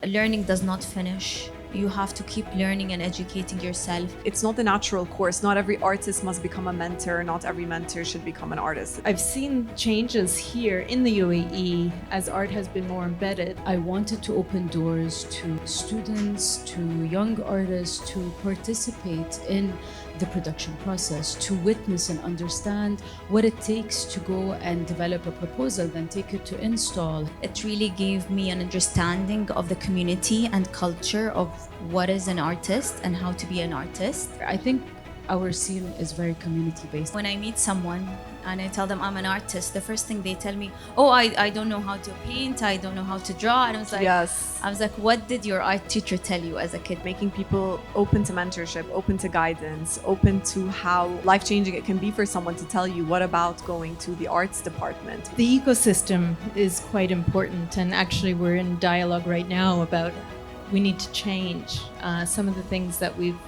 Learning does not finish. You have to keep learning and educating yourself. It's not a natural course. Not every artist must become a mentor. Not every mentor should become an artist. I've seen changes here in the UAE as art has been more embedded. I wanted to open doors to students, to young artists to participate in the production process, to witness and understand what it takes to go and develop a proposal, then take it to install. It really gave me an understanding of the community and culture of what is an artist and how to be an artist. I think our scene is very community-based. When I meet someone and I tell them I'm an artist, the first thing they tell me, oh, I don't know how to paint, I don't know how to draw. And I was like, what did your art teacher tell you as a kid? Making people open to mentorship, open to guidance, open to how life-changing it can be for someone to tell you, what about going to the arts department? The ecosystem is quite important, and actually we're in dialogue right now about we need to change some of the things that we've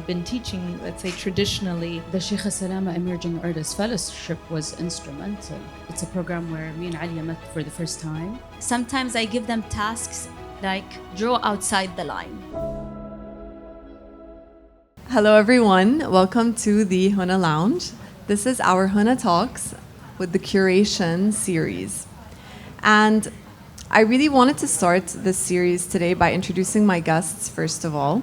been teaching, let's say traditionally. The Sheikh Salama Emerging Artist Fellowship was instrumental. It's a program where me and Alia met for the first time. Sometimes I give them tasks like draw outside the line. Hello everyone, welcome to the HUNA Lounge. This is our HUNA Talks with the Curation series. And I really wanted to start this series today by introducing my guests first of all.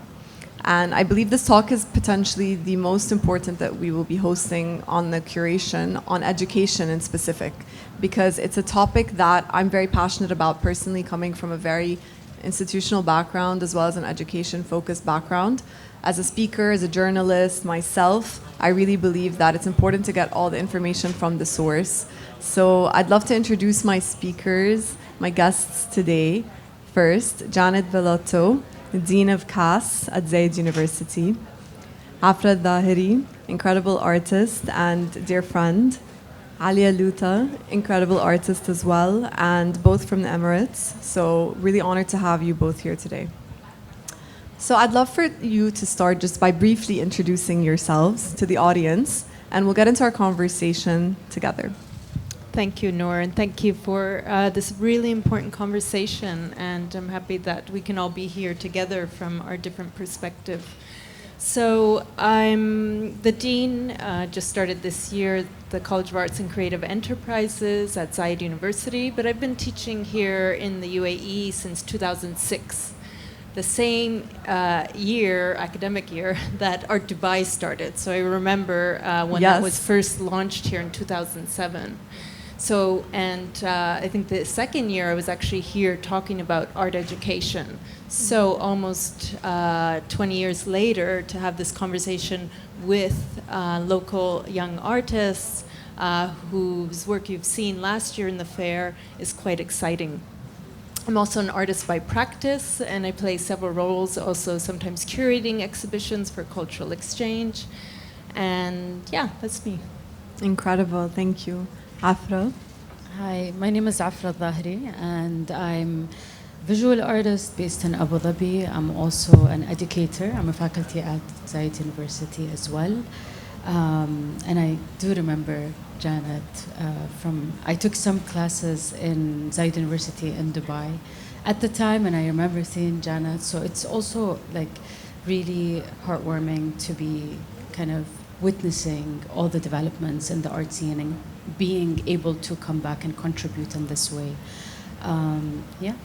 And I believe this talk is potentially the most important that we will be hosting on the Curation on education in specific, because it's a topic that I'm very passionate about personally, coming from a very institutional background as well as an education-focused background. As a speaker, as a journalist, myself, I really believe that it's important to get all the information from the source. So I'd love to introduce my speakers, my guests today. First, Janet Bellotto, Dean of CAS at Zayed University. Afra Al Dhaheri, incredible artist and dear friend. Alia Lootah, incredible artist as well, and both from the Emirates. So really honored to have you both here today. So I'd love for you to start just by briefly introducing yourselves to the audience, and we'll get into our conversation together. Thank you, Nour, and thank you for this really important conversation. And I'm happy that we can all be here together from our different perspectives. So I'm the Dean, just started this year, the College of Arts and Creative Enterprises at Zayed University, but I've been teaching here in the UAE since 2006. The same year, academic year, that Art Dubai started. So I remember when that was first launched here in 2007. So, and I think the second year I was actually here talking about art education. So almost 20 years later, to have this conversation with local young artists whose work you've seen last year in the fair is quite exciting. I'm also an artist by practice, and I play several roles, also sometimes curating exhibitions for cultural exchange. And yeah, that's me. Incredible, thank you. Afra. Hi, my name is Afra Al Dhaheri, and I'm a visual artist based in Abu Dhabi. I'm also an educator. I'm a faculty at Zayed University as well. And I do remember Janet I took some classes in Zayed University in Dubai at the time, and I remember seeing Janet. So it's also like really heartwarming to be kind of witnessing all the developments in the art scene and being able to come back and contribute in this way. Yeah.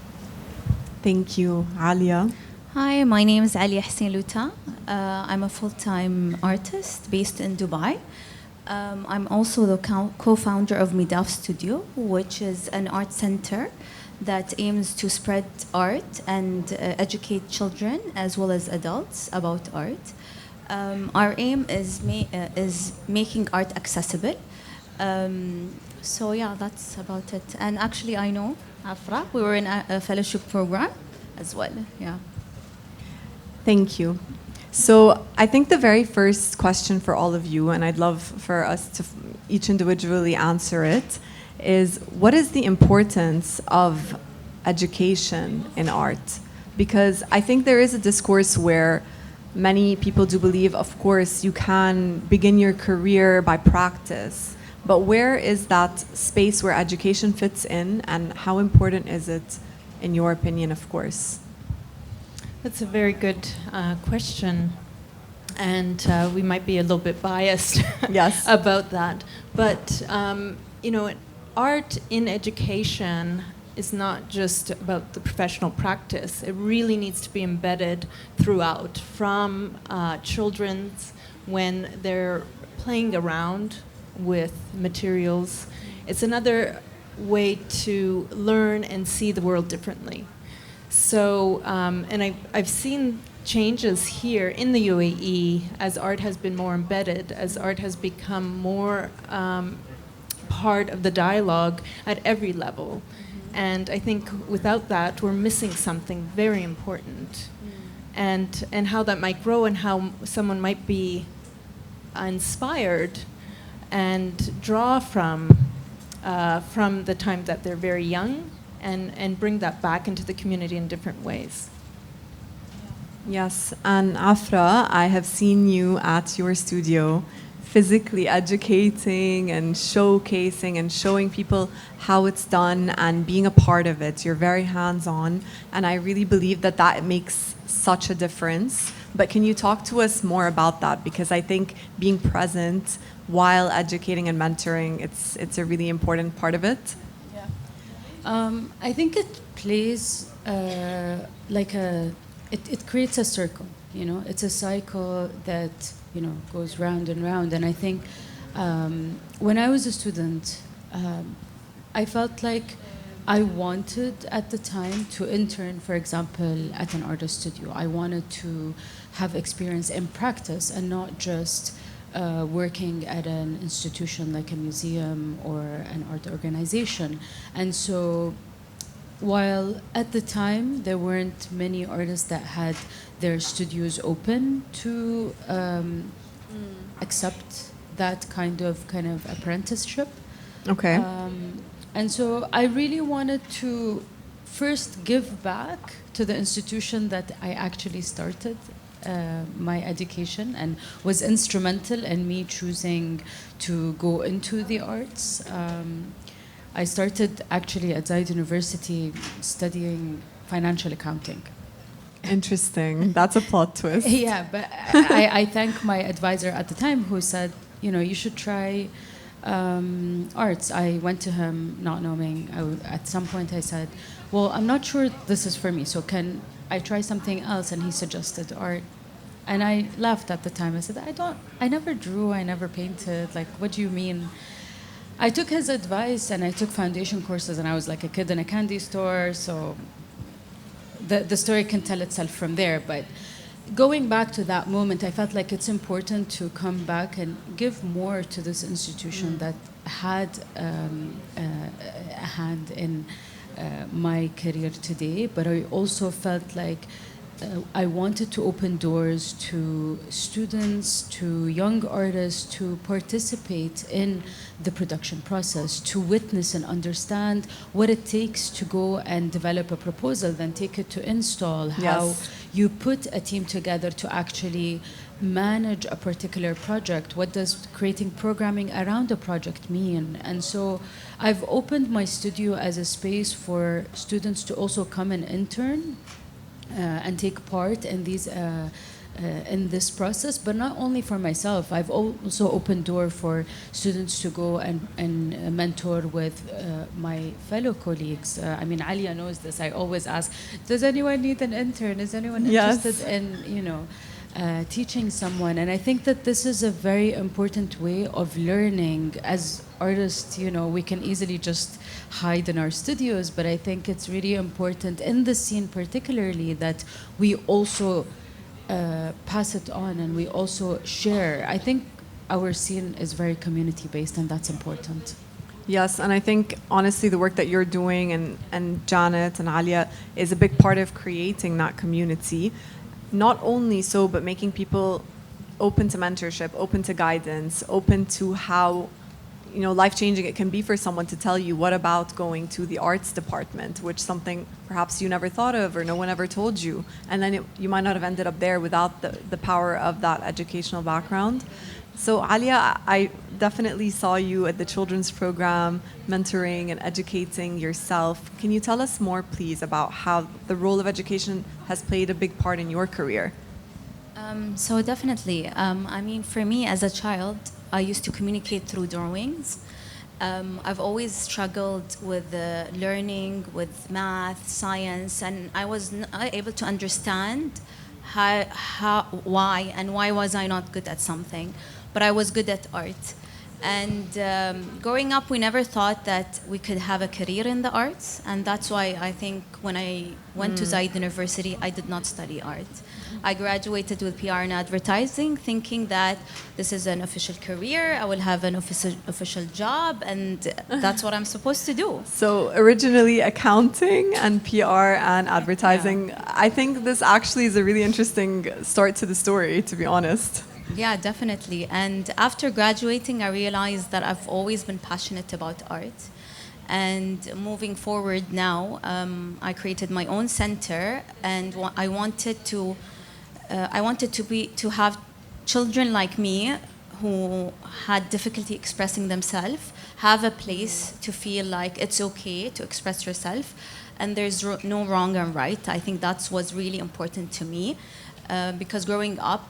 Thank you. Alia. Hi, my name is Alia Hussain Lootah. I'm a full-time artist based in Dubai. I'm also the co-founder of Medaf Studio, which is an art center that aims to spread art and educate children as well as adults about art. Our aim is making art accessible. So yeah, that's about it. And actually, I know Afra. We were in a fellowship program as well. Yeah. Thank you. So I think the very first question for all of you, and I'd love for us to each individually answer it, is what is the importance of education in art? Because I think there is a discourse where many people do believe, of course, you can begin your career by practice, but where is that space where education fits in, and how important is it, in your opinion, of course? That's a very good question. And we might be a little bit biased Yes. about that. But, art in education is not just about the professional practice. It really needs to be embedded throughout, from children's when they're playing around with materials. It's another way to learn and see the world differently. So, and I've seen changes here in the UAE as art has been more embedded, as art has become more part of the dialogue at every level. And I think without that, we're missing something very important. And how that might grow and how someone might be inspired and draw from the time that they're very young and bring that back into the community in different ways. Yes, and Afra, I have seen you at your studio physically educating and showcasing and showing people how it's done and being a part of it. You're very hands-on, and I really believe that that makes such a difference. But can you talk to us more about that? Because I think being present while educating and mentoring, it's a really important part of it. I think it plays it creates a circle, it's a cycle that, goes round and round. And I think when I was a student, I felt like I wanted at the time to intern, for example, at an artist studio. I wanted to have experience in practice and not just working at an institution like a museum or an art organization. And so while at the time there weren't many artists that had their studios open to accept that kind of apprenticeship. Okay. And so I really wanted to first give back to the institution that I actually started my education and was instrumental in me choosing to go into the arts. I started actually at Zayed University studying financial accounting. Interesting. That's a plot twist. Yeah, but I thank my advisor at the time who said, you should try arts. I went to him not knowing. At some point I said, well, I'm not sure this is for me, so can I try something else? And he suggested art. And I laughed at the time. I said, I never drew, I never painted. Like, what do you mean? I took his advice and I took foundation courses, and I was like a kid in a candy store, so the story can tell itself from there. But going back to that moment, I felt like it's important to come back and give more to this institution that had a hand in my career today. But I also felt like I wanted to open doors to students, to young artists, to participate in the production process, to witness and understand what it takes to go and develop a proposal, then take it to install, how you put a team together to actually manage a particular project. What does creating programming around a project mean? And so I've opened my studio as a space for students to also come and intern and take part in these in this process, but not only for myself. I've also opened door for students to go and mentor with my fellow colleagues. I mean, Alia knows this. I always ask, does anyone need an intern? Is anyone interested in, teaching someone? And I think that this is a very important way of learning. As artists, we can easily just hide in our studios, but I think it's really important in the scene particularly that we also pass it on and we also share. I think our scene is very community-based, and that's important. Yes, and I think honestly the work that you're doing and Janet and Alia is a big part of creating that community. Not only so, but making people open to mentorship, open to guidance, open to how life-changing it can be for someone to tell you, what about going to the arts department, which something perhaps you never thought of or no one ever told you, and then you might not have ended up there without the power of that educational background. So Alia, I definitely saw you at the children's program, mentoring and educating yourself. Can you tell us more, please, about how the role of education has played a big part in your career? So definitely, I mean, for me as a child, I used to communicate through drawings. I've always struggled with learning, with math, science, and I was not able to understand why was I not good at something, but I was good at art. And growing up, we never thought that we could have a career in the arts, and that's why I think when I went to Zayed University, I did not study art. I graduated with PR and advertising, thinking that this is an official career, I will have an official job, and that's what I'm supposed to do. So originally accounting and PR and advertising. Yeah. I think this actually is a really interesting start to the story, to be honest. Yeah, definitely. And after graduating, I realized that I've always been passionate about art. And moving forward now, I created my own center, and I wanted to have children like me who had difficulty expressing themselves have a place to feel like it's okay to express yourself, and there's no wrong and right. I think that was really important to me. Because growing up,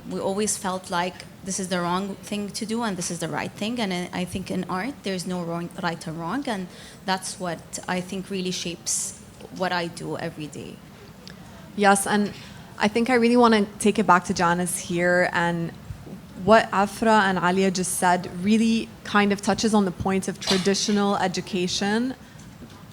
we always felt like this is the wrong thing to do and this is the right thing. And I think in art, there's no right or wrong. And that's what I think really shapes what I do every day. Yes, and I think I really want to take it back to Janice here. And what Afra and Alia just said really kind of touches on the point of traditional education,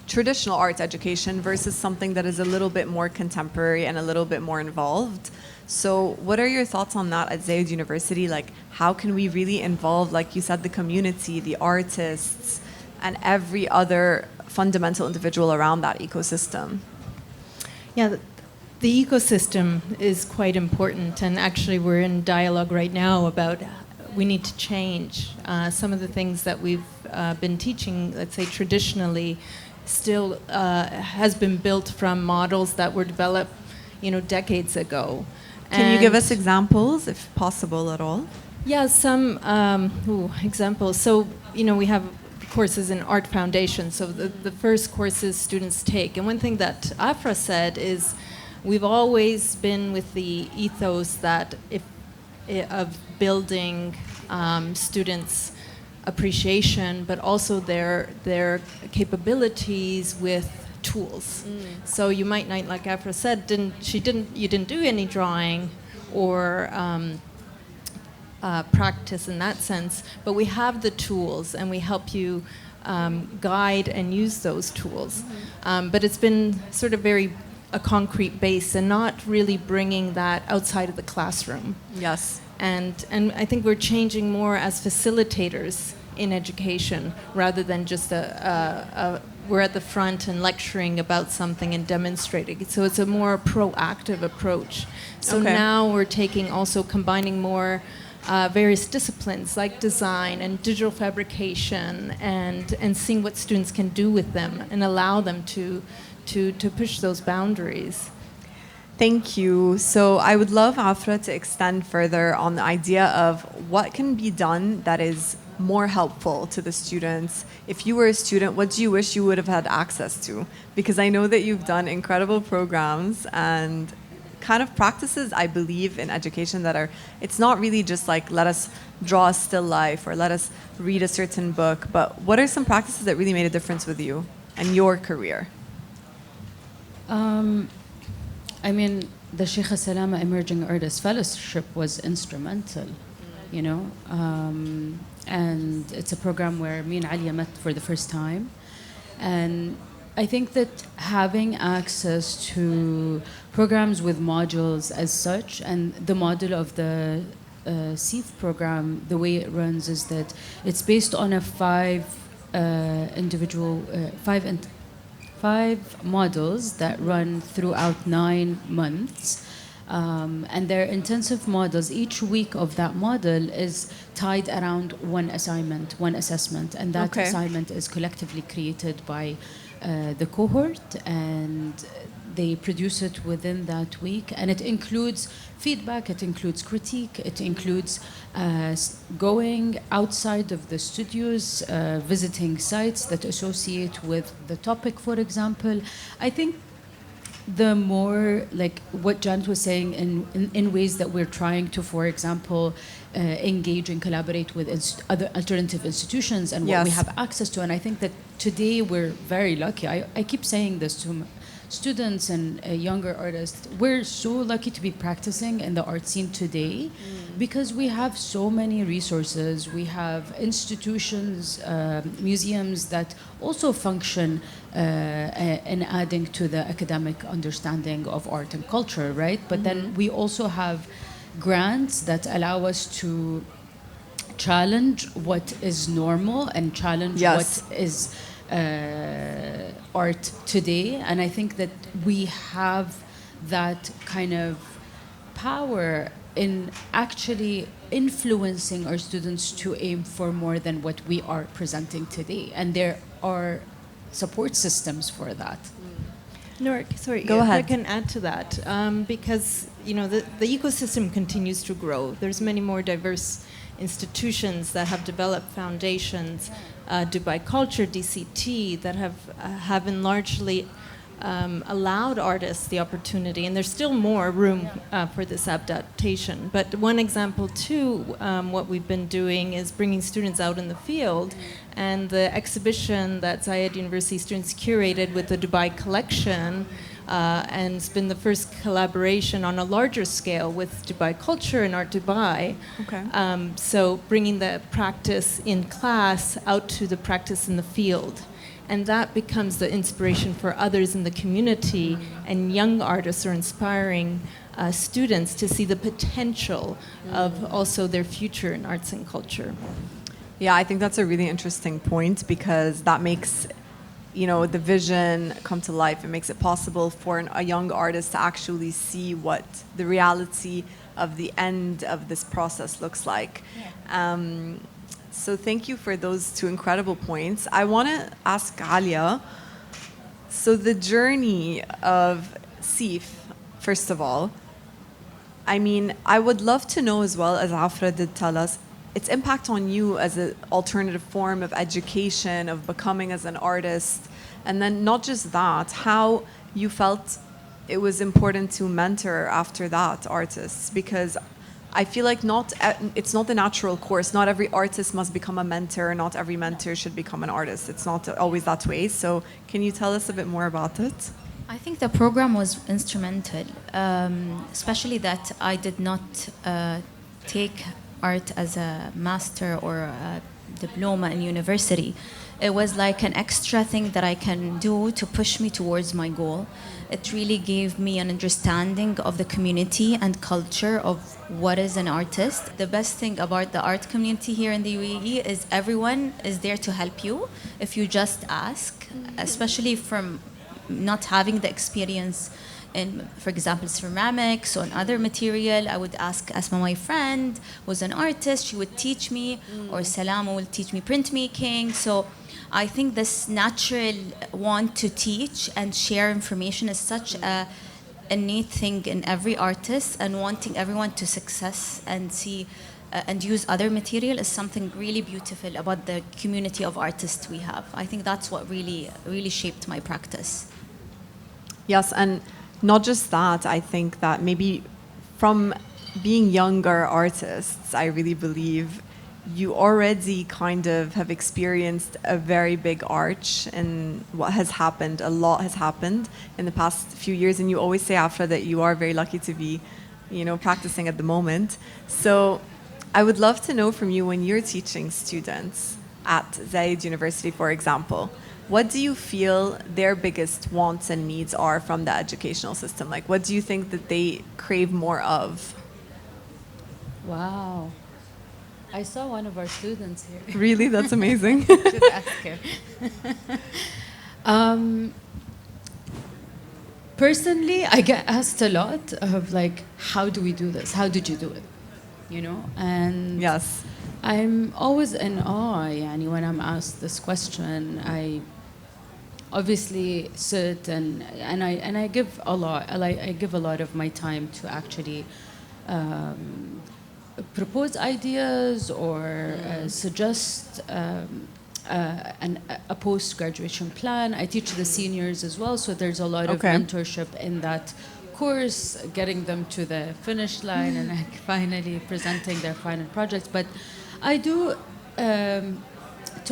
traditional arts education versus something that is a little bit more contemporary and a little bit more involved. So what are your thoughts on that at Zayed University? Like, how can we really involve, like you said, the community, the artists, and every other fundamental individual around that ecosystem? Yeah, the ecosystem is quite important, and actually we're in dialogue right now about we need to change. Some of the things that we've been teaching, let's say traditionally, still has been built from models that were developed, decades ago. Can you give us examples, if possible at all? Yeah, some examples. So, we have courses in Art Foundation. So the first courses students take. And one thing that Afra said is we've always been with the ethos that of building students' appreciation, but also their capabilities with tools. So you might not, like Afra said, you didn't do any drawing or practice in that sense, but we have the tools and we help you guide and use those tools. But it's been sort of a concrete base and not really bringing that outside of the classroom. Yes. And I think we're changing more as facilitators in education rather than just we're at the front and lecturing about something and demonstrating. So it's a more proactive approach. So now we're combining more various disciplines like design and digital fabrication and seeing what students can do with them and allow them to push those boundaries. Thank you. So I would love Afra to extend further on the idea of what can be done that is more helpful to the students. If you were a student, what do you wish you would have had access to? Because I know that you've done incredible programs and kind of practices, I believe, in education that it's not really just like let us draw a still life or let us read a certain book, but what are some practices that really made a difference with you and your career? I mean, the Sheikh Salama Emerging Artist Fellowship was instrumental, and it's a program where me and Alia met for the first time. And I think that having access to programs with modules as such, and the model of the CEEF program, the way it runs is that it's based on a five models that run throughout 9 months. And they're intensive models. Each week of that model is tied around one assignment, one assessment, and that assignment is collectively created by the cohort, and they produce it within that week, and it includes feedback, it includes critique, it includes going outside of the studios, visiting sites that associate with the topic, for example. I think the more, like what Janet was saying, in ways that we're trying to, for example, engage and collaborate with other alternative institutions and what we have access to. And I think that today we're very lucky. I keep saying this to students and younger artists. We're so lucky to be practicing in the art scene today because we have so many resources. We have institutions, museums that also function in adding to the academic understanding of art and culture, right? But then we also have grants that allow us to challenge what is normal and challenge what is art today. And I think that we have that kind of power in actually influencing our students to aim for more than what we are presenting today. And there are support systems for that. Nour, sorry, Go ahead. if I can add to that, because the ecosystem continues to grow. There's many more diverse institutions that have developed foundations, Dubai Culture, DCT, that have largely allowed artists the opportunity, and there's still more room for this adaptation. But one example too, what we've been doing is bringing students out in the field, and the exhibition that Zayed University students curated with the Dubai collection, and it's been the first collaboration on a larger scale with Dubai Culture and Art Dubai. Okay. So bringing the practice in class out to the practice in the field. And that becomes the inspiration for others in the community, and young artists are inspiring students to see the potential of also their future in arts and culture. Yeah, I think that's a really interesting point, because that makes the vision come to life. It makes it possible for a young artist to actually see what the reality of the end of this process looks like. So thank you for those two incredible points. I want to ask Alia, so the journey of SIF, first of all, I mean, I would love to know, as well as Afra did tell us, its impact on you as an alternative form of education, of becoming as an artist, and then not just that, how you felt it was important to mentor after that artists, because I feel like it's not the natural course. Not every artist must become a mentor. Not every mentor should become an artist. It's not always that way. So can you tell us a bit more about it? I think the program was instrumental, especially that I did not take art as a master or a diploma in university. It was like an extra thing that I can do to push me towards my goal. It really gave me an understanding of the community and culture of what is an artist. The best thing about the art community here in the UAE is everyone is there to help you if you just ask, especially from not having the experience in, for example, ceramics or other material. I would ask Asma, my friend, was an artist. She would teach me, or Salama will teach me printmaking. So I think this natural want to teach and share information is such a innate thing in every artist, and wanting everyone to success and see and use other material is something really beautiful about the community of artists we have. I think that's what really, really shaped my practice. Yes, and not just that, I think that maybe from being younger artists, I really believe you already kind of have experienced a very big arch in what has happened. A lot has happened in the past few years, and you always say, Afra, that you are very lucky to be, practicing at the moment. So I would love to know from you, when you're teaching students at Zayed University, for example, what do you feel their biggest wants and needs are from the educational system? Like, what do you think that they crave more of? Wow. I saw one of our students here. Really? That's amazing. Should ask her. personally, I get asked a lot of like, how do we do this? How did you do it? You know, and Yes. I'm always in awe. Yani, when I'm asked this question, I obviously sit and I give a lot. I give a lot of my time to actually propose ideas or suggest a post-graduation plan. I teach the seniors as well, so there's a lot of mentorship in that course, getting them to the finish line and like finally presenting their final projects. But I do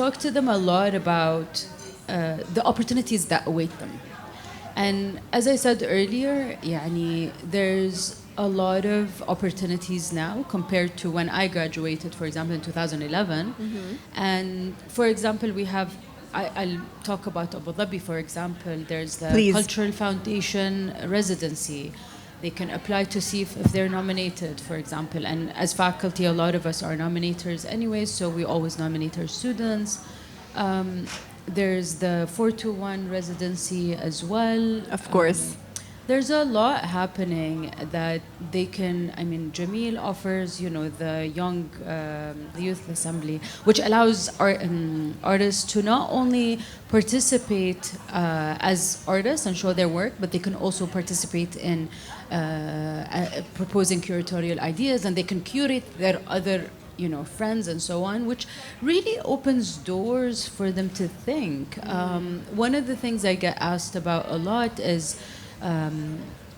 talk to them a lot about the opportunities that await them. And as I said earlier, يعني, there's a lot of opportunities now compared to when I graduated, for example, in 2011. And for example, we have, I'll talk about Abu Dhabi, for example. There's the Cultural Foundation residency. They can apply to see if they're nominated, for example. And as faculty, a lot of us are nominators anyway, so we always nominate our students. There's the 421 residency as well. Of course. There's a lot happening that they can, I mean, Jamil offers, you know, the young, the youth assembly, which allows artists to not only participate as artists and show their work, but they can also participate in proposing curatorial ideas, and they can curate their other, you know, friends and so on, which really opens doors for them to think. One of the things I get asked about a lot is,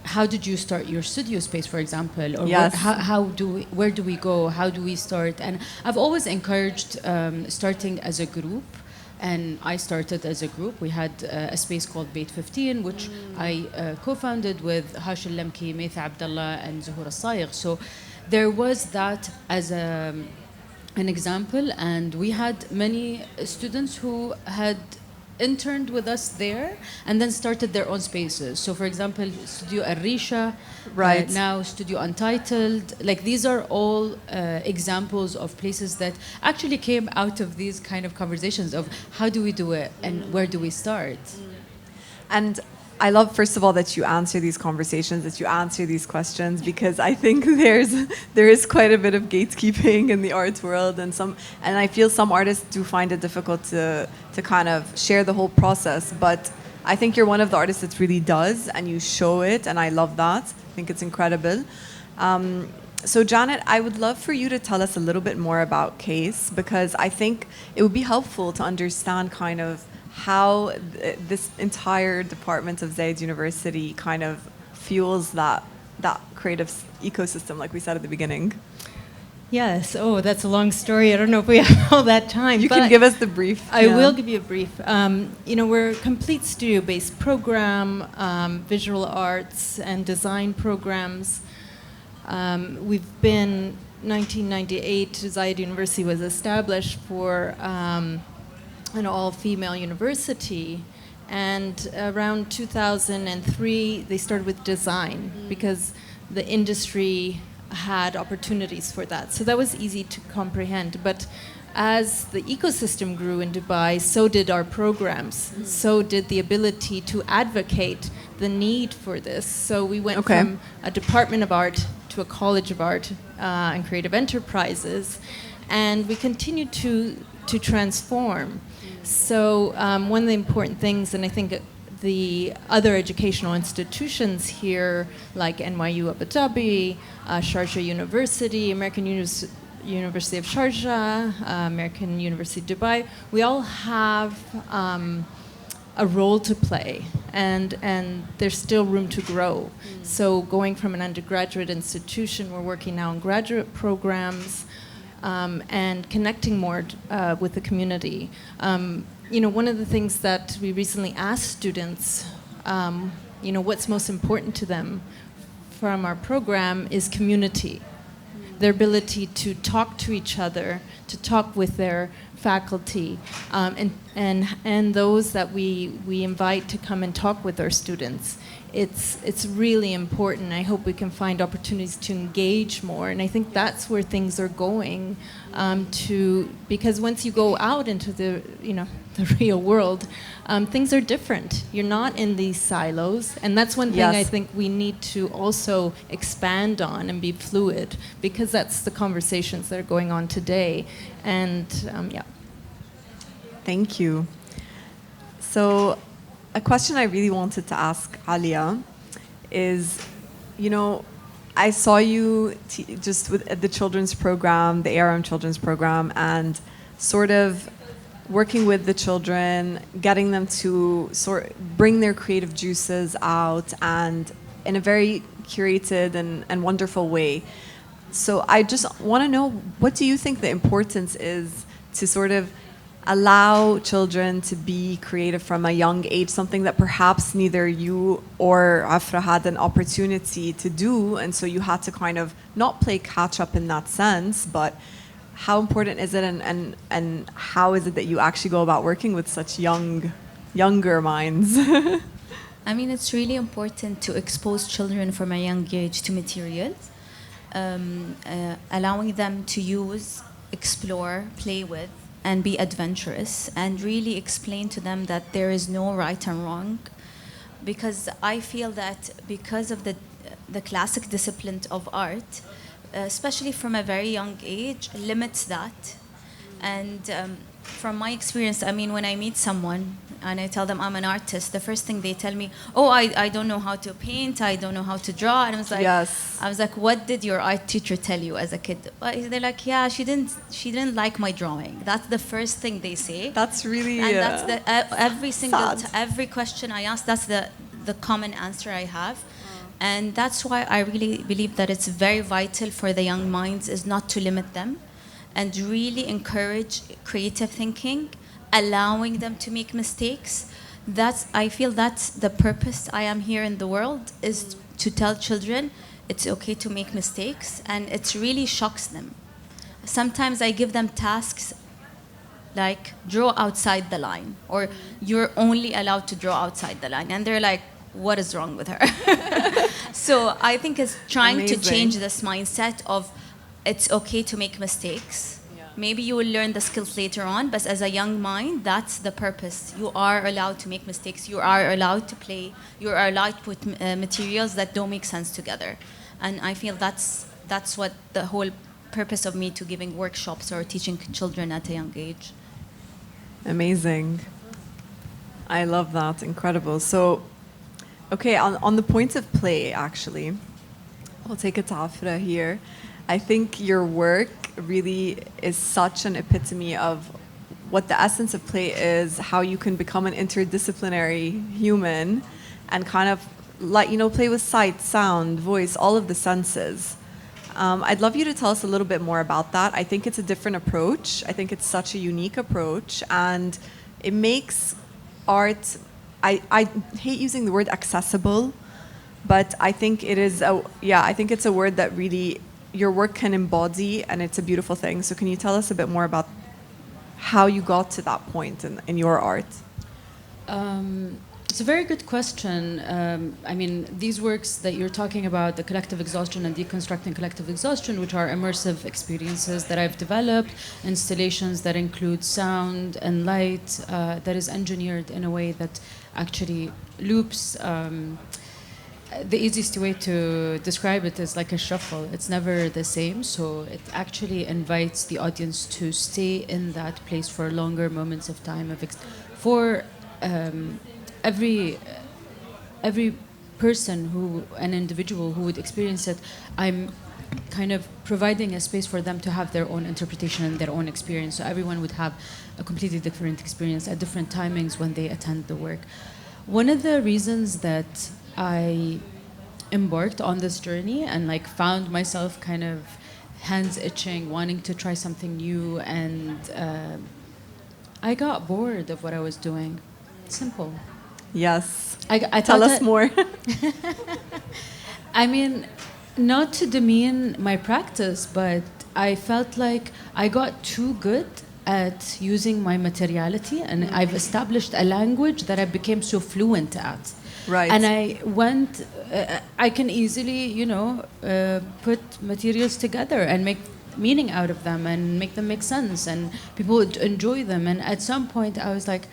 how did you start your studio space, for example? Or where do we go? How do we start? And I've always encouraged starting as a group. And I started as a group. We had a space called Beit 15, which I co-founded with Hash Al-Lamki, Maytha Abdallah, and Zuhur Al-Sayegh. So there was that as an example. And we had many students who had interned with us there and then started their own spaces. So for example, Studio Arisha, now Studio Untitled, like these are all examples of places that actually came out of these kind of conversations of how do we do it and where do we start. And I love, first of all, that you answer these conversations, that you answer these questions, because I think there is quite a bit of gatekeeping in the arts world, and I feel some artists do find it difficult to kind of share the whole process. But I think you're one of the artists that really does, and you show it, and I love that. I think it's incredible. So Janet, I would love for you to tell us a little bit more about CASE, because I think it would be helpful to understand kind of how this entire department of Zayed University kind of fuels that creative ecosystem, like we said at the beginning. Yes. Oh, that's a long story. I don't know if we have all that time. You can give us the brief. I will give you a brief. You know, we're a complete studio-based program, visual arts and design programs. We've been, 1998, Zayed University was established for an all-female university, and around 2003 they started with design because the industry had opportunities for that, so that was easy to comprehend. But as the ecosystem grew in Dubai, so did our programs, so did the ability to advocate the need for this. So we went from a department of art to a college of art and creative enterprises, and we continued to transform. So one of the important things, and I think the other educational institutions here, like NYU Abu Dhabi, Sharjah University, American University of Sharjah, American University of Dubai, we all have a role to play, and there's still room to grow. So going from an undergraduate institution, we're working now on graduate programs, and connecting more with the community. You know, one of the things that we recently asked students, you know, what's most important to them from our program is community. Their ability to talk to each other, to talk with their faculty, and and those that we invite to come and talk with our students. It's really important. I hope we can find opportunities to engage more, and I think that's where things are going. Because once you go out into the real world, things are different. You're not in these silos, and that's one thing I think we need to also expand on and be fluid, because that's the conversations that are going on today. And Thank you. So, a question I really wanted to ask Alia is, I saw you just at the children's program, the A.R.M children's program, and sort of working with the children, getting them to bring their creative juices out, and in a very curated and wonderful way. So I just want to know, what do you think the importance is to sort of allow children to be creative from a young age, something that perhaps neither you or Afra had an opportunity to do, and so you had to kind of not play catch up in that sense, but how important is it, and how is it that you actually go about working with such younger minds? I mean, it's really important to expose children from a young age to materials, allowing them to use, explore, play with, and be adventurous, and really explain to them that there is no right and wrong. Because I feel that because of the classic discipline of art, especially from a very young age, limits that. And from my experience, I mean, when I meet someone and I tell them I'm an artist, the first thing they tell me, oh, I don't know how to paint, I don't know how to draw. And I was like, what did your art teacher tell you as a kid? They're like, yeah, she didn't like my drawing. That's the first thing they say. That's really and that's every question I ask, that's the common answer I have. And that's why I really believe that it's very vital for the young minds is not to limit them, and really encourage creative thinking, allowing them to make mistakes. I feel that's the purpose I am here in the world, is to tell children it's okay to make mistakes, and it really shocks them. Sometimes I give them tasks like draw outside the line, or you're only allowed to draw outside the line, and they're like, what is wrong with her? So I think it's trying to change this mindset of it's okay to make mistakes. Maybe you will learn the skills later on, but as a young mind, that's the purpose. You are allowed to make mistakes. You are allowed to play. You are allowed to put materials that don't make sense together. And I feel that's what the whole purpose of me to giving workshops or teaching children at a young age. Amazing. I love that. Incredible. So, okay, on the point of play, actually, I'll take it to Afra here. I think your work really is such an epitome of what the essence of play is, how you can become an interdisciplinary human and kind of play with sight, sound, voice, all of the senses. I'd love you to tell us a little bit more about that. I think it's a different approach. I think it's such a unique approach, and it makes art, I hate using the word accessible, but I think it is I think it's a word that really your work can embody, and it's a beautiful thing. So can you tell us a bit more about how you got to that point in your art? It's a very good question. I mean, these works that you're talking about, the collective exhaustion and deconstructing collective exhaustion, which are immersive experiences that I've developed, installations that include sound and light, that is engineered in a way that actually loops. The easiest way to describe it is like a shuffle. It's never the same, so it actually invites the audience to stay in that place for longer moments of time. For every person an individual who would experience it, I'm kind of providing a space for them to have their own interpretation and their own experience. So everyone would have a completely different experience at different timings when they attend the work. One of the reasons that I embarked on this journey and found myself kind of hands itching, wanting to try something new, and I got bored of what I was doing. Simple. Yes. I Tell us more. I mean, not to demean my practice, but I felt like I got too good at using my materiality, and I've established a language that I became so fluent at. Right. And I went, I can easily, put materials together and make meaning out of them and make them make sense, and people would enjoy them. And at some point I was like,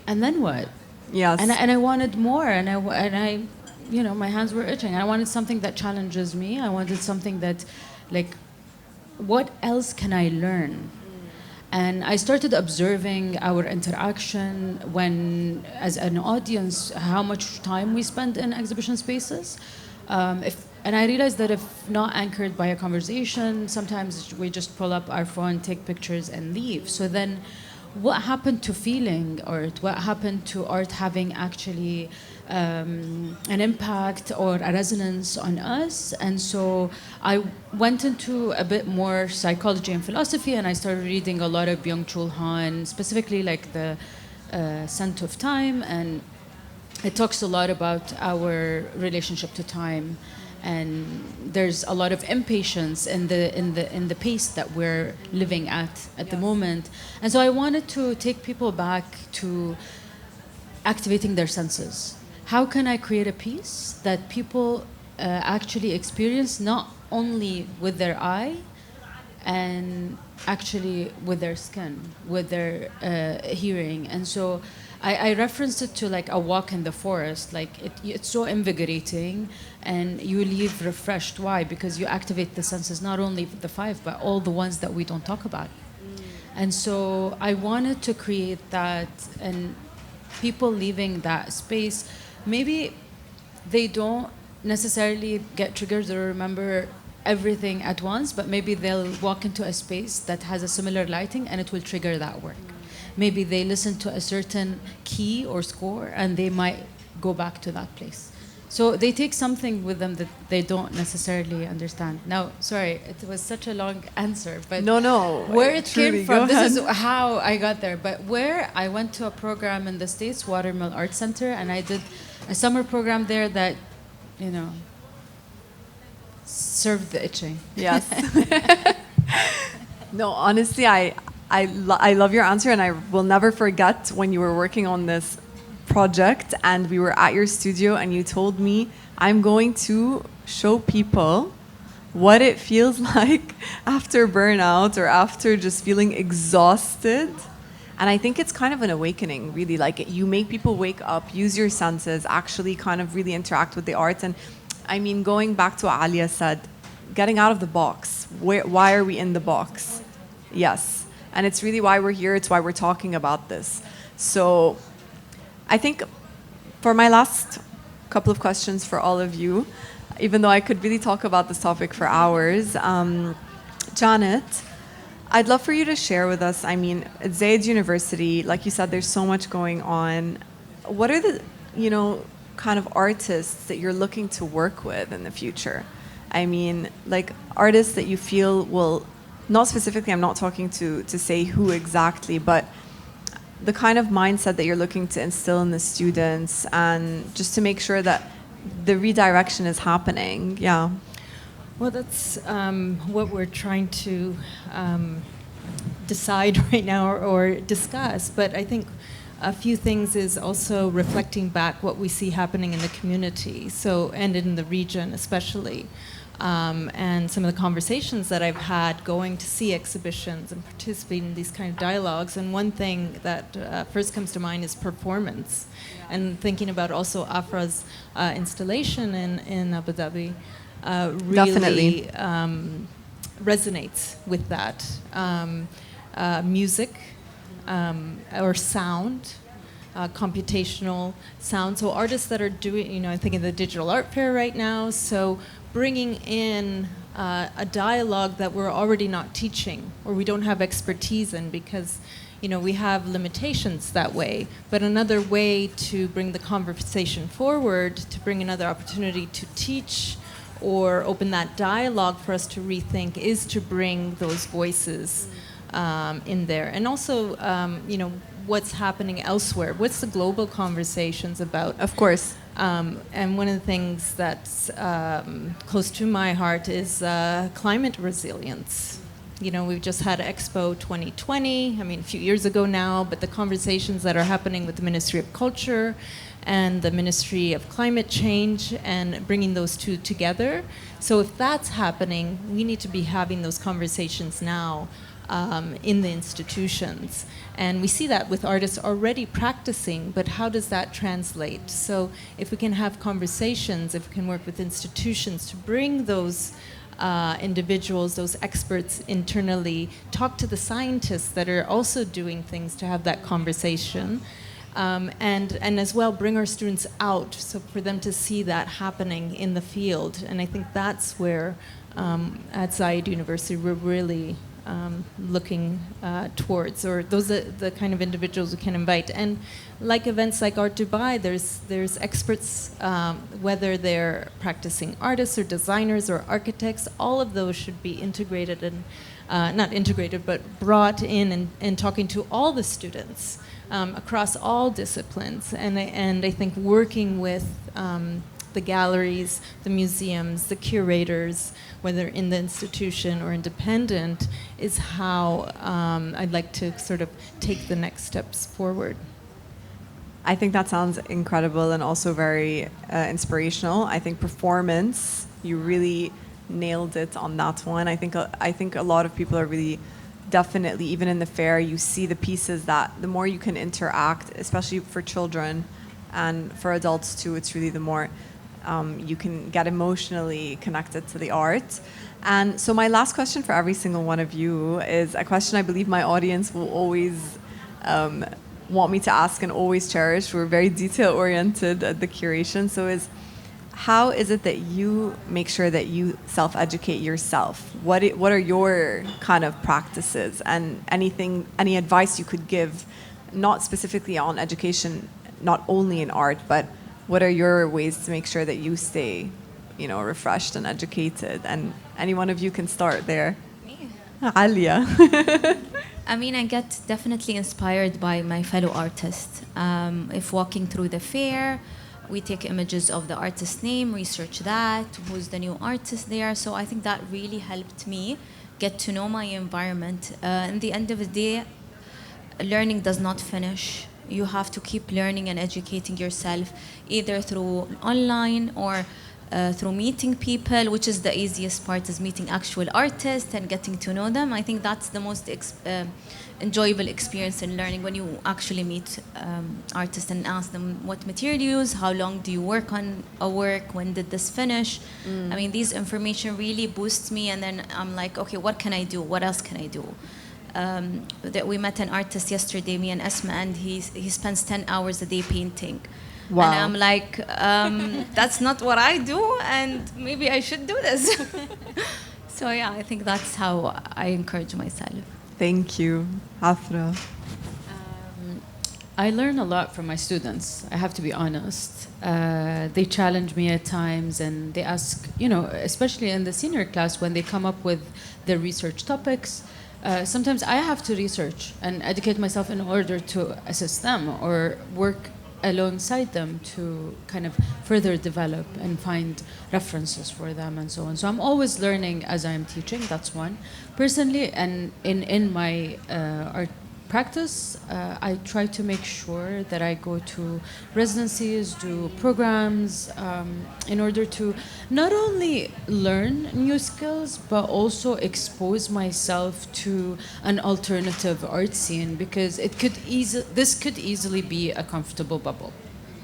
and then what? Yes. And I wanted more, and I my hands were itching. I wanted something that challenges me. I wanted something that, like, what else can I learn? And I started observing our interaction when, as an audience, how much time we spend in exhibition spaces. And I realized that if not anchored by a conversation, sometimes we just pull up our phone, take pictures, and leave. So then what happened to feeling art? What happened to art having actually an impact or a resonance on us? And so I went into a bit more psychology and philosophy, and I started reading a lot of Byung-Chul Han, specifically like the Scent of Time, and it talks a lot about our relationship to time. And there's a lot of impatience in the pace that we're living at the moment. And so I wanted to take people back to activating their senses. How can I create a piece that people actually experience not only with their eye, and actually with their skin, with their hearing? And so I referenced it to like a walk in the forest. Like it's so invigorating, and you leave refreshed. Why? Because you activate the senses, not only the five, but all the ones that we don't talk about. And so I wanted to create that, and people leaving that space, maybe they don't necessarily get triggered or remember everything at once, but maybe they'll walk into a space that has a similar lighting and it will trigger that work. Maybe they listen to a certain key or score and they might go back to that place. So they take something with them that they don't necessarily understand. Now, sorry, it was such a long answer, but no, where it truly, came from, go this is ahead. how I got there. But where I went to a program in the States, Watermill Art Center, and I did a summer program there that, served the itching. Yes. No, honestly, I love your answer, and I will never forget when you were working on this project and we were at your studio and you told me, I'm going to show people what it feels like after burnout or after just feeling exhausted. And I think it's kind of an awakening, really. Like, you make people wake up, use your senses, actually kind of really interact with the art. And I mean, going back to what Alia said, getting out of the box. Why are we in the box? Yes. And it's really why we're here. It's why we're talking about this. So I think for my last couple of questions for all of you, even though I could really talk about this topic for hours, Janet, I'd love for you to share with us, I mean, at Zayed University, like you said, there's so much going on. What are the, kind of artists that you're looking to work with in the future? I mean, like artists that you feel will, not specifically, I'm not talking to say who exactly, but the kind of mindset that you're looking to instill in the students, and just to make sure that the redirection is happening. Yeah. Well, that's what we're trying to decide right now or discuss. But I think a few things is also reflecting back what we see happening in the community, and in the region especially. And some of the conversations that I've had going to see exhibitions and participating in these kind of dialogues. And one thing that first comes to mind is performance. Yeah. And thinking about also Afra's installation in Abu Dhabi really resonates with that. Music or sound. Computational sound. So artists that are doing, I'm thinking of the digital art fair right now. So bringing in a dialogue that we're already not teaching or we don't have expertise in because, we have limitations that way. But another way to bring the conversation forward, to bring another opportunity to teach or open that dialogue for us to rethink is to bring those voices in there. And also, what's happening elsewhere. What's the global conversations about? Of course. And one of the things that's close to my heart is climate resilience. We've just had Expo 2020, a few years ago now, but the conversations that are happening with the Ministry of Culture and the Ministry of Climate Change and bringing those two together. So if that's happening, we need to be having those conversations now in the institutions. And we see that with artists already practicing, but how does that translate? So if we can have conversations, if we can work with institutions to bring those individuals, those experts internally, talk to the scientists that are also doing things to have that conversation, and as well bring our students out, so for them to see that happening in the field. And I think that's where at Zayed University we're really looking towards, or those are the kind of individuals we can invite. And like events like Art Dubai, there's experts, whether they're practicing artists or designers or architects, all of those should be integrated and not integrated, but brought in and talking to all the students across all disciplines. And I think working with the galleries, the museums, the curators, whether in the institution or independent, is how I'd like to sort of take the next steps forward. I think that sounds incredible and also very inspirational. I think performance, you really nailed it on that one. I think a lot of people are really definitely, even in the fair, you see the pieces that the more you can interact, especially for children and for adults too, it's really the more you can get emotionally connected to the art. And so my last question for every single one of you is a question I believe my audience will always want me to ask and always cherish. We're very detail-oriented at the Curation. So how is it that you make sure that you self-educate yourself? What are your kind of practices, and any advice you could give, not specifically on education, not only in art, but what are your ways to make sure that you stay, refreshed and educated? And any one of you can start there. Me. Alia. I get definitely inspired by my fellow artists. If walking through the fair, we take images of the artist's name, research that, who's the new artist there. So I think that really helped me get to know my environment. In the end of the day, learning does not finish. You have to keep learning and educating yourself, either through online or through meeting people, which is the easiest part, is meeting actual artists and getting to know them. I think that's the most enjoyable experience in learning, when you actually meet artists and ask them what material you use, how long do you work on a work, when did this finish. These information really boosts me, and then I'm like, okay, what can I do? What else can I do? That we met an artist yesterday, me and Esma, and he spends 10 hours a day painting. Wow. And I'm like, that's not what I do, and maybe I should do this. So yeah, I think that's how I encourage myself. Thank you. Afra. I learn a lot from my students, I have to be honest. They challenge me at times, and they ask, especially in the senior class, when they come up with their research topics, sometimes I have to research and educate myself in order to assist them or work alongside them to kind of further develop and find references for them and so on. So I'm always learning as I'm teaching, that's one. Personally, and in my art practice, I try to make sure that I go to residencies, do programs, in order to not only learn new skills, but also expose myself to an alternative art scene, because this could easily be a comfortable bubble.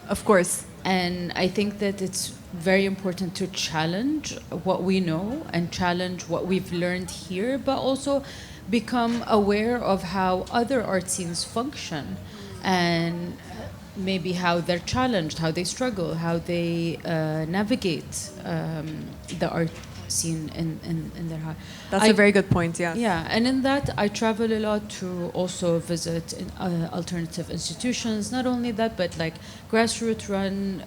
Of course. And I think that it's very important to challenge what we know and challenge what we've learned here, but also become aware of how other art scenes function, and maybe how they're challenged, how they struggle, how they navigate the art scene in their heart. That's a very good point, yeah. Yeah, and in that I travel a lot to also visit alternative institutions. Not only that, but like grassroots run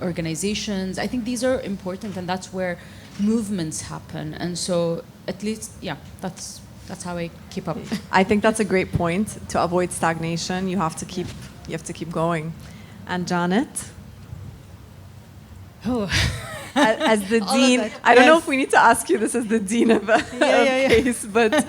organizations. I think these are important, and that's where movements happen. And so at least, yeah, that's how I keep up. I think that's a great point. To avoid stagnation, you have to keep going. And Janet? Oh, as the All of dean. it. I don't know Yes. if we need to ask you this as the dean of, yeah. case, but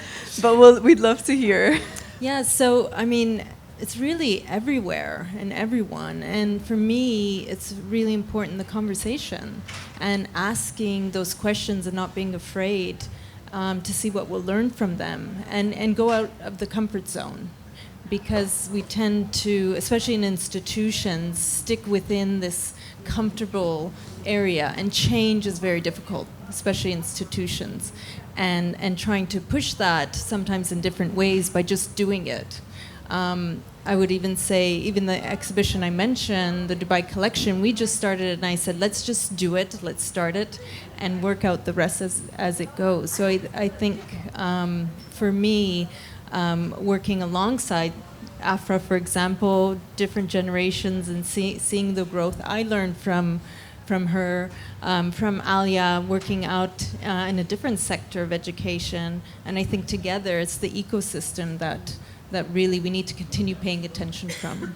we'd love to hear. Yeah, so I mean, it's really everywhere and everyone. And for me, it's really important the conversation and asking those questions and not being afraid to see what we'll learn from them and go out of the comfort zone. Because we tend to, especially in institutions, stick within this comfortable area, and change is very difficult, especially institutions, and trying to push that sometimes in different ways by just doing it. I would even say, even the exhibition I mentioned, the Dubai collection, we just started it, and I said, let's just do it, let's start it, and work out the rest as it goes. So I think for me, working alongside Afra, for example, different generations, and seeing the growth I learned from her, from Alia, working out in a different sector of education. And I think together it's the ecosystem that really we need to continue paying attention from.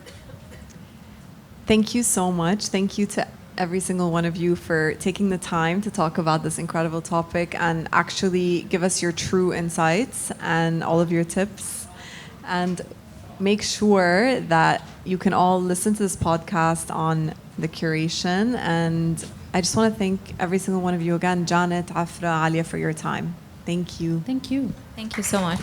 Thank you so much. Thank you to every single one of you for taking the time to talk about this incredible topic and actually give us your true insights and all of your tips. And make sure that you can all listen to this podcast on the Curation. And I just want to thank every single one of you again, Janet, Afra, Alia, for your time. Thank you. Thank you. Thank you so much.